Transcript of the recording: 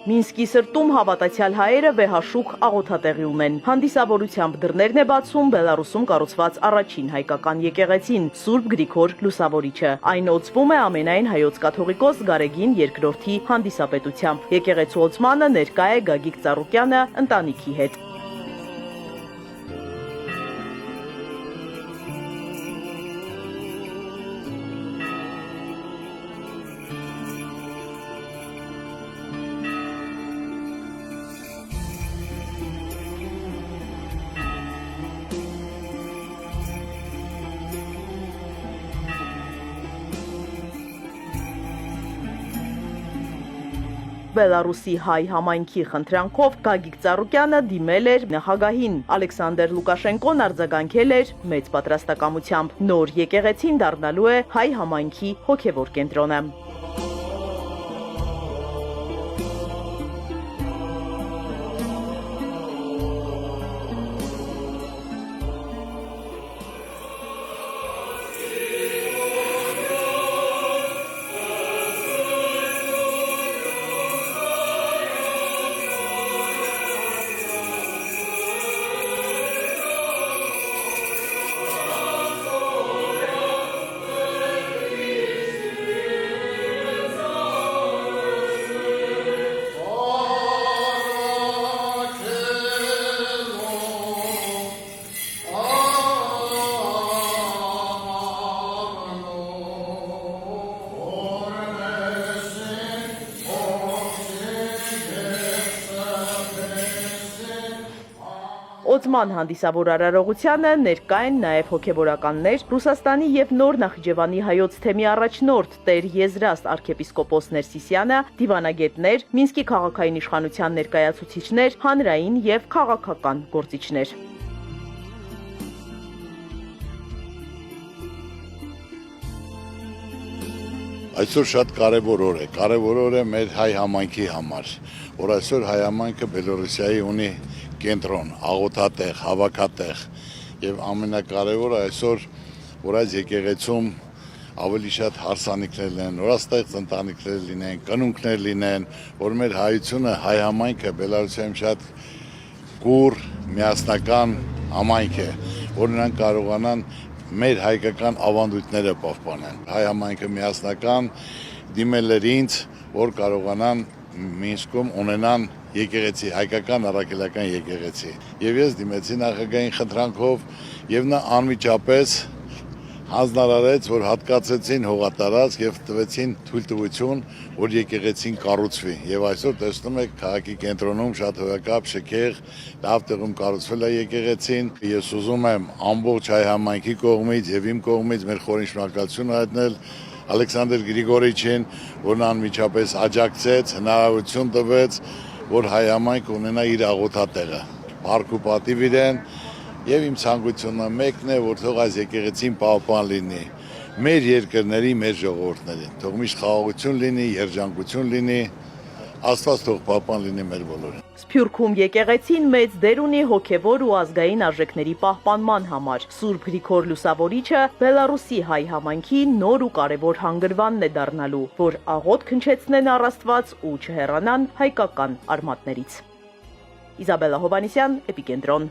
Մինսկի սրտում հավատացյալ հայերը վեհաշուք աղոթատեղի ունեն։ Հանդիսավորությամբ դռներն է բացում Բելարուսում կառուցված առաջին հայկական եկեղեցին՝ Սուրբ Գրիգոր Լուսավորիչը։ Այն օծվում է ամենայն հայոց կաթողիկոս Գարեգին II հանդիսապետությամբ։ Եկեղեցու օծմանը ներկա է Գագիկ Ծառուկյանը ընտանիքի հետ։ Բելարուսի հայ համայնքի խնդրանքով Գագիկ Ծառուկյանը դիմել էր նախագահին։ Ալեքսանդր Լուկաշենկոն արձագանքել էր մեծ պատրաստակամությամբ։ Նոր եկեղեցին դառնալու է հայ համայնքի հոգևոր կենտրոնը։ Օծման հանդիսավոր արարողությանը ներկա են նաև հոգևորականներ, Ռուսաստանի և Նոր Նախիջևանի հայոց թեմի առաջնորդ Տեր Եզրաստ arczepiskopos Ներսիսյանը, դիվանագետներ, Մինսկի քաղաքային իշխանության ներկայացուցիչներ, հանրային և քաղաքական գործիչներ։ Այսօր շատ կարևոր օր է մեր հայ համայնքի համար, որ այսօր հայ համայնքը Բելոռուսիայի ունի կենտրոն, աղոթատեղ, հավաքատեղ եւ ամենակարևորը այսօր, որ այս եկեղեցում ավելի շատ հարսանիքներ լինեն, նորաստեղծ ընտանիքներ լինեն, կնունքներ լինեն, որ մեր հայությունը, հայ համայնքը Բելոռուսիայում շատ կուռ, միասնական համայնք է, որ նրանք կարողանան մեր հայկական ավանդույթները պահպանեն։ Հայ համայնքը միասնական դիմել էր ինձ, որ կարողանան Մինսկում ունենան եկեղեցի, հայկական առաքելական եկեղեցի։ Եվ ես դիմեցի նախագահային խնդրանքով եւ նա անմիջապես հանձնարարեց, որ հատկացեցին հողատարածք եւ տվեցին թույլտվություն, որ եկեղեցին կառուցվի։ Եվ այսօր տեսնում եք քաղաքի կենտրոնում շատ հոյակապ, շքեղ, լավ տեղում կառուցվել է եկեղեցին։ Ես ուզում եմ ամբողջ հայ համայնքի կողմից եւ իմ կողմից մեր խորին շնորհակալություն հայտնել Ալեքսանդր Գրիգորիչին, որն անմիջապես աջակցեց, հնարավորություն տվեց, որ հայ համայնքը ունենա իր աղոթատեղը։ Փառք ու պատիվ իրեն, եւ իմ ցանկությունը մեկն է, որ թող այս եկեղեցին պահպան լինի մեր երկրների, մեր ժողովուրդների։ Թող միշտ խաղաղություն լինի, երջանկություն լինի, Աստված թող պահպան լինի մեր բոլորին։ Սփյուռքում եկեղեցին մեծ դեր ունի հոգևոր ու ազգային արժեքների պահպանման համար։ Սուրբ Գրիգոր Լուսավորիչը Բելարուսի հայ համայնքի նոր ու կարևոր հանգրվանն է դառնալու, որ աղոթք հնչեցնեն առ Աստված ու չհեռանան հայկական արմատներից։ Իզաբելլա Հովհաննիսյան, Էպիկենտրոն։